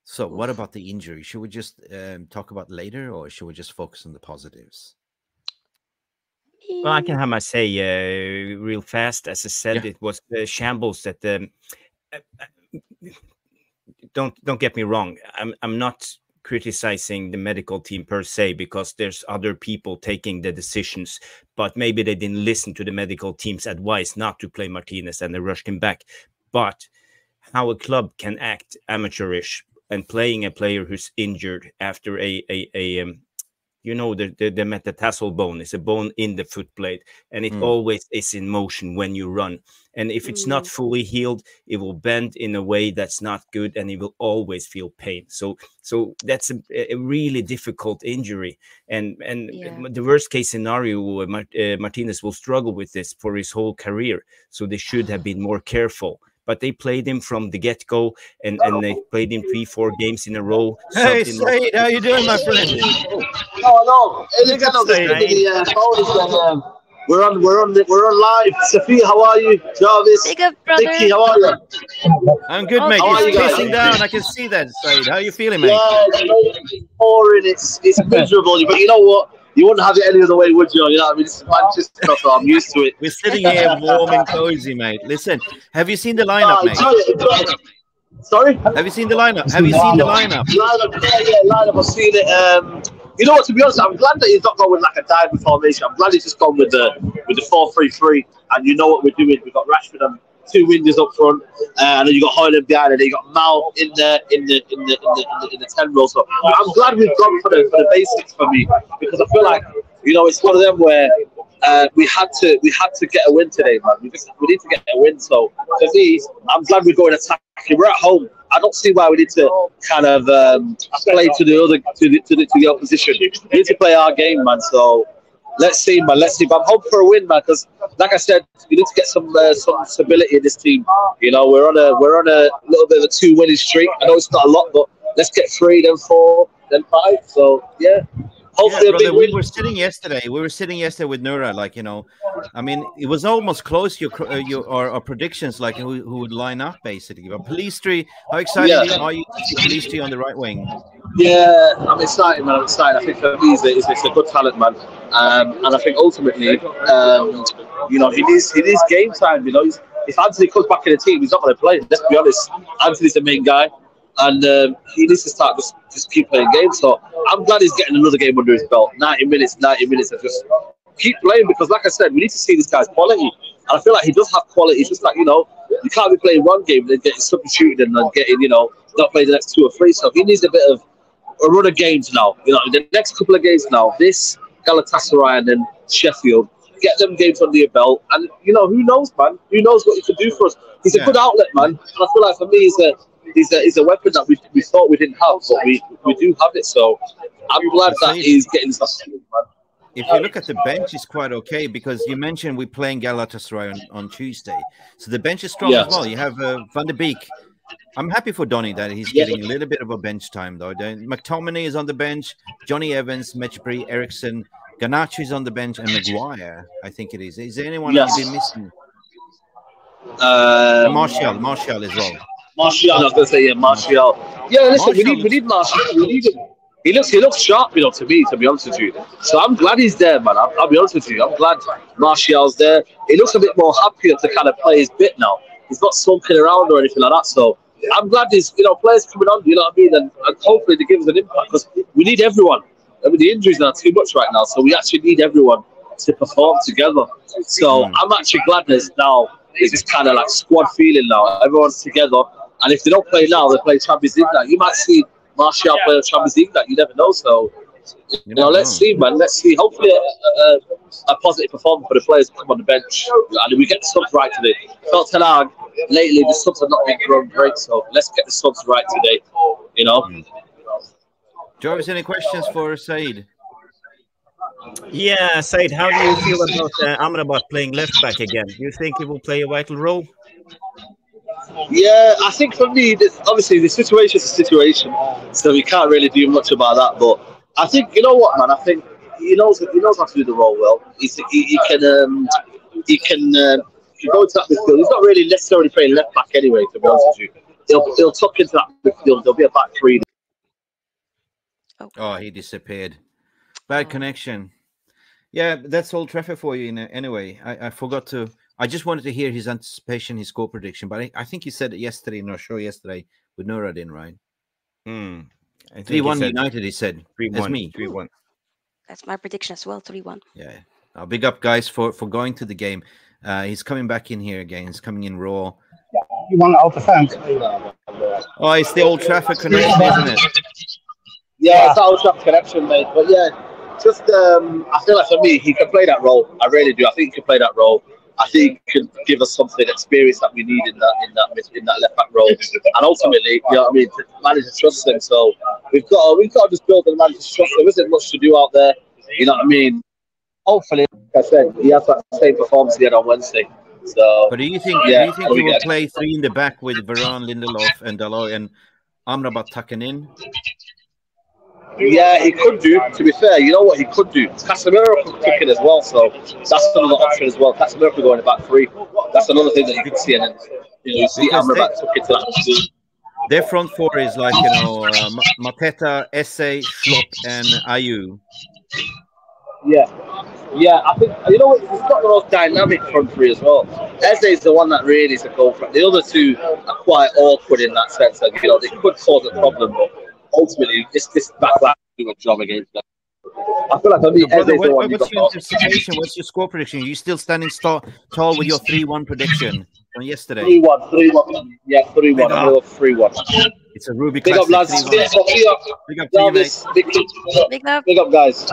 So what about the injury? Should we just talk about later, or should we just focus on the positives? Well, I can have my say real fast. As I said, it was the shambles that don't get me wrong. I'm not criticizing the medical team per se, because there's other people taking the decisions, but maybe they didn't listen to the medical team's advice not to play Martinez and they rushed him back. But how a club can act amateurish and playing a player who's injured after you know, the metatarsal bone is a bone in the foot blade, and it always is in motion when you run. And if it's not fully healed, it will bend in a way that's not good, and it will always feel pain. So that's a really difficult injury. And the worst case scenario, Martinez will struggle with this for his whole career. So they should have been more careful. But they played him from the get-go, and they played him 3-4 games in a row. Hey, Saeed, how you doing, my friend? No. We're on live. Sophia, how are you? Jarvis, Big up, brother. Vicky, how are you? I'm good, mate. It's pissing down. I can see that, Saeed. How are you feeling, mate? Yeah, it's boring. It's miserable. But you know what? You wouldn't have it any other way, would you? You know what I mean? It's Manchester, so I'm used to it. We're sitting here warm and cozy, mate. Listen, have you seen the lineup, mate? Sorry? Have you seen the lineup? Have you seen the lineup? Lineup. I've seen it. You know what? To be honest, I'm glad that he's not gone with like a diamond formation. I'm glad he's just gone with the 4-3-3. And you know what we're doing? We've got Rashford and two wingers up front, and then you got Højlund behind, and then you got Mal in the 10 role. So I'm glad we've gone for the basics for me, because I feel like, you know, it's one of them where we had to get a win today, man. We need to get a win. So for me, I'm glad we're going attacking. We're at home. I don't see why we need to kind of play to the opposition. We need to play our game, man. So let's see, man. Let's see. But I'm hoping for a win, man, because like I said, we need to get some stability in this team. You know, we're on a little bit of a 2-winning streak. I know it's not a lot, but let's get 3, then 4, then 5. So yeah. Hopefully, brother, we were sitting yesterday with Nura, like, you know, I mean, it was almost close our predictions, like who would line up basically. But Palce, how excited are you to see Palce on the right wing? Yeah, I'm excited, man. I'm excited. I think for me, it's a good talent, man. And I think ultimately, you know, he needs game time. You know, if Anthony comes back in the team, he's not going to play. Let's be honest. Anthony's the main guy. And he needs to start just keep playing games. So I'm glad he's getting another game under his belt. 90 minutes, and just keep playing, because like I said, we need to see this guy's quality. And I feel like he does have quality. It's just like, you know, you can't be playing one game and then getting substituted and then getting, you know, not playing the next 2 or 3. So he needs a bit of a run of games now. You know, the next couple of games now, this, Galatasaray and then Sheffield, get them games under your belt. And, you know, who knows, man? Who knows what he could do for us? He's a good outlet, man. And I feel like for me, he's a weapon that we thought we didn't have, but we do have it. So I'm glad that he's getting something, man. If you look at the bench, it's quite okay, because you mentioned we're playing Galatasaray on Tuesday. So the bench is strong as well. You have Van der Beek. I'm happy for Donny that he's getting a little bit of a bench time, though. McTominay is on the bench. Johnny Evans, Mejbri, Eriksson, Garnacho is on the bench, and Maguire, I think it is. Is there anyone I've been missing? Martial as well. Martial, I was going to say, Martial. Yeah, listen, we need Martial. We need him. He looks sharp, you know, to me, to be honest with you. So I'm glad he's there, man. I'll be honest with you. I'm glad Martial's there. He looks a bit more happier to kind of play his bit now. He's not sulking around or anything like that. So I'm glad there's, you know, players coming on, you know what I mean? And hopefully they give us an impact, because we need everyone. I mean, the injuries are too much right now, so we actually need everyone to perform together. So I'm actually glad there's now is this kind of like squad feeling now. Everyone's together. And if they don't play now, they play Champions League night. You might see Martial play Champions League night. You never know. So, you know, let's see, man. Let's see. Hopefully a positive performance for the players to come on the bench. And we get the subs right today. Felt Ten Hag, lately, the subs have not been grown great. So let's get the subs right today, you know. Jarvis, any questions for Saeed? Yeah, Saeed, how do you feel about Amrabat playing left back again? Do you think he will play a vital role? Yeah, I think for me, obviously the situation is a situation, so we can't really do much about that. But I think, you know what, man, I think he knows how to do the role well. He can go to that midfield. He's not really necessarily playing left back anyway, to be honest with you. he'll tuck into that midfield. There'll be a back three. Oh, he disappeared. Bad connection. Yeah, that's Old Trafford for you. Anyway, I forgot to. I just wanted to hear his anticipation, his score prediction. But I think he said it yesterday in our show yesterday with Nuruddin, right? 3-1 United. He said 3-1. That's me. 3-1. That's my prediction as well. 3-1. Yeah. I'll big up guys for going to the game. He's coming back in here again. He's coming in raw. You want Old Trafford? Oh, it's the Old Trafford connection, isn't it? Yeah, it's the Old Trafford connection, mate. But yeah, just I feel like for me, he can play that role. I really do. I think he can play that role. I think he can give us something, experience that we need in that left back role. And ultimately, you know what I mean, the manager trusts him. So we've got to just build the manager's trust. There isn't much to do out there. You know what I mean? Hopefully, like I said, he has that same performance he had on Wednesday. So, but do you think he will play 3 in the back with Varane, Lindelof, and Dalot and Amrabat tucking in? Yeah, he could do. To be fair, you know what he could do? Casemiro could kick it as well, so that's another option as well. Casemiro could go in the back 3. That's another thing that you could see, and then, you see Amrabat took it to that. Their front 4 is like, you know, Mateta, Esse, Schlupp, and Ayew. Yeah, I think, you know what, he's got the most dynamic front 3 as well. Eze is the one that really is a goal front. The other 2 are quite awkward in that sense, that, you know, they could cause a problem, but ultimately, this backline do a job against them. I feel like for me, Eze is the one you got. What's your score prediction? Are you still standing tall with your 3-1 prediction from yesterday? 3-1. Yeah, 3-1. I'm going to 3-1. It's a Ruby Big classic. up, lads. Big up, Big up, guys.